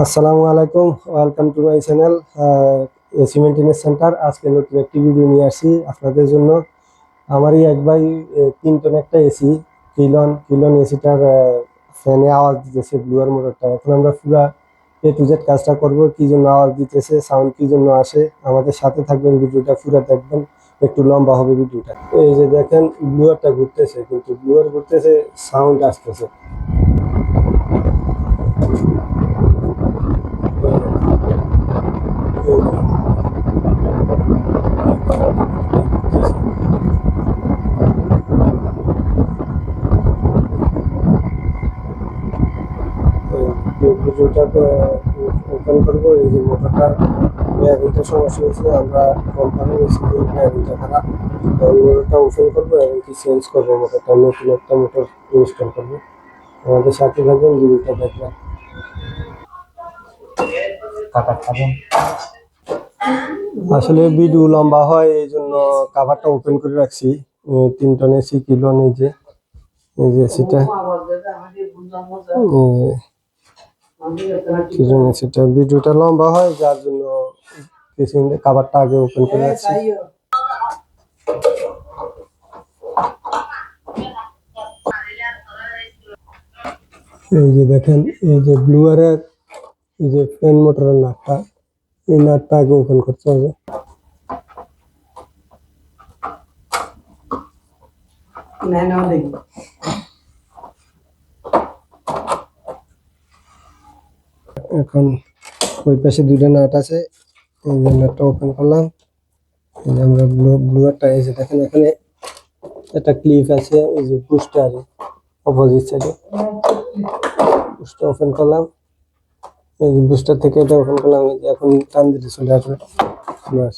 আসসালামু আলাইকুম, welcome to my channel AC maintenance centre. আজকে নতুন একটি ভিডিও নিয়ে আসছি আপনাদের জন্য। আমারই এক ভাই 3 টন একটা এসি কিলন এসিটার ফ্যানে আওয়াজ দিতেছে, ব্লুয়ার মোটরটা। এখন আমরা পুরা টু জেড কাজটা করবো, কি জন্য আওয়াজ দিতেছে, সাউন্ড কি জন্য আসে। আমাদের সাথে থাকবেন, ভিডিওটা পুরো দেখবেন, একটু লম্বা হবে ভিডিওটা। এই যে দেখেন, ব্লুয়ারটা ঘুরতেছে, কিন্তু ব্লুয়ার ঘুরতেছে, সাউন্ড আসতেছে। ভিডিওটাকে ওপেন করবো। এই যে মোটরটার ব্যারিংটা সমস্যা হয়েছিল, আমরা কোম্পানি হয়েছে যে ব্যারিংটা খারাপ। মোটরটা ওপেন করবো এবং কি চেঞ্জ করবো, মোটরটা নতুন একটা মোটর ইনস্টল করবো। আমাদের সাথে থাকবেন, ভিডিওটা দেখবেন। আসলে ভিডিও লম্বা হয়, এই জন্য কাভারটা ওপেন করে রাখছি। 3 টন এসি কিলো এই যে সেটা সেটা ভিডিওটা লম্বা হয়, যার জন্য কাভারটা আগে ওপেন করে রাখছি। এই যে দেখেন, এই যে ব্লুয়ারের এই যে ফ্যান মোটরের নাটটা, এই নাটটা আগে ওপেন করতে হবে। এখন ওই পাশে 2টা নাট আছে, এই যে নাটটা ওপেন করলাম। এই যে আমরা ব্লুয়ারটা, এই যে দেখেন এখানে একটা ক্লিপ আছে, এই যে বুস্টার অপোজিট সাইডে। বুস্টার ওপেন করলাম, এই যে বুস্টার থেকে এটা ওপেন করলাম। এই যে এখন টান দিতে চলে আসবে, বাস।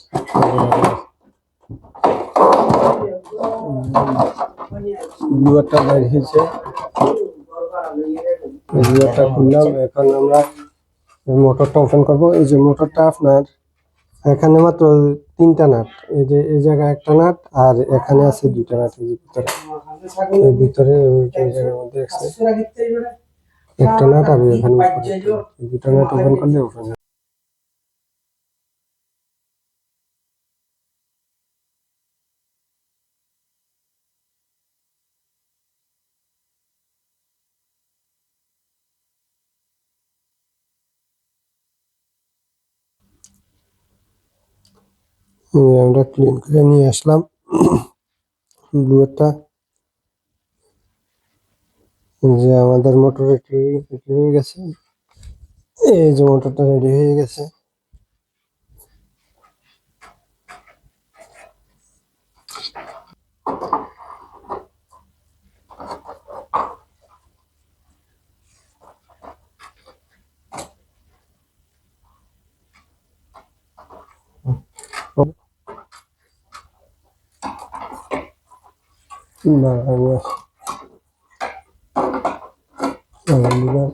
ব্লুয়ারটা বাইরে হয়েছে, ব্লুয়ারটা খুললাম। এখন আমরা মোটরটা ওপেন করব। এই যে মোটরটা আপনার এখানে মাত্র 3টা নাট, এই যে এই জায়গায় একটা নাট, আর এখানে আছে 2টা নাট। এই ভিতরে ওই জায়গার মধ্যে আছে একটা নাট, আর এখানে 2টা নাট ওপেন করলে ওপেন। আমরা ক্লিন করে নিয়ে আসলাম ব্লুয়ারটা। যে আমাদের মোটর রেডি হয়ে গেছে, এই যে মোটরটা রেডি হয়ে গেছে। না, আলহামদুলিল্লাহ।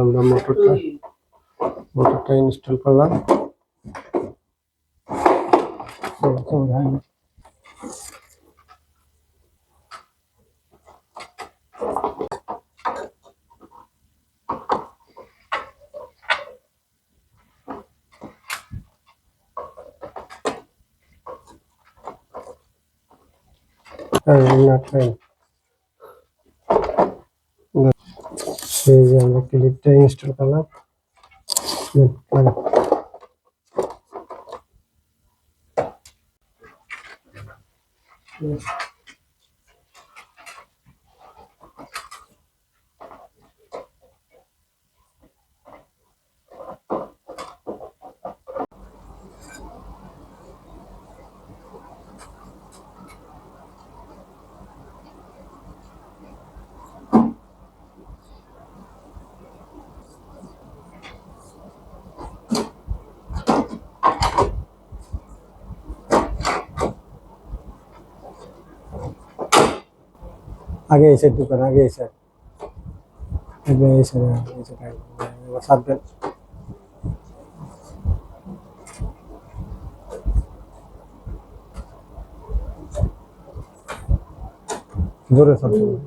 আমরা মোটরটা ইনস্টল করলাম। এই যে আমরা ক্লিপটা ইনস্টল করলাম। আগে এসে দোকান, আগে এসে সাবধান। জোরে চলছে না।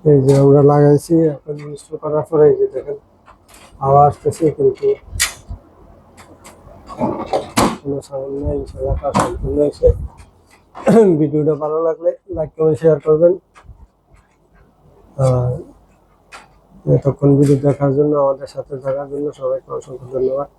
এই যে আমরা লাগাইছি, এখন ইনস্টল করার পরে এই যে দেখেন আওয়াজ আসতেছে, কিন্তু কোনো সাউন্ড নেই। ইনশাআল্লাহ কাজ সম্পূর্ণ হয়েছে। ভিডিওটা ভালো লাগলে লাইক কমেন্ট শেয়ার করবেন। আর এতক্ষণ ভিডিও দেখার জন্য, আমাদের সাথে থাকার জন্য সবাইকে অসংখ্য ধন্যবাদ।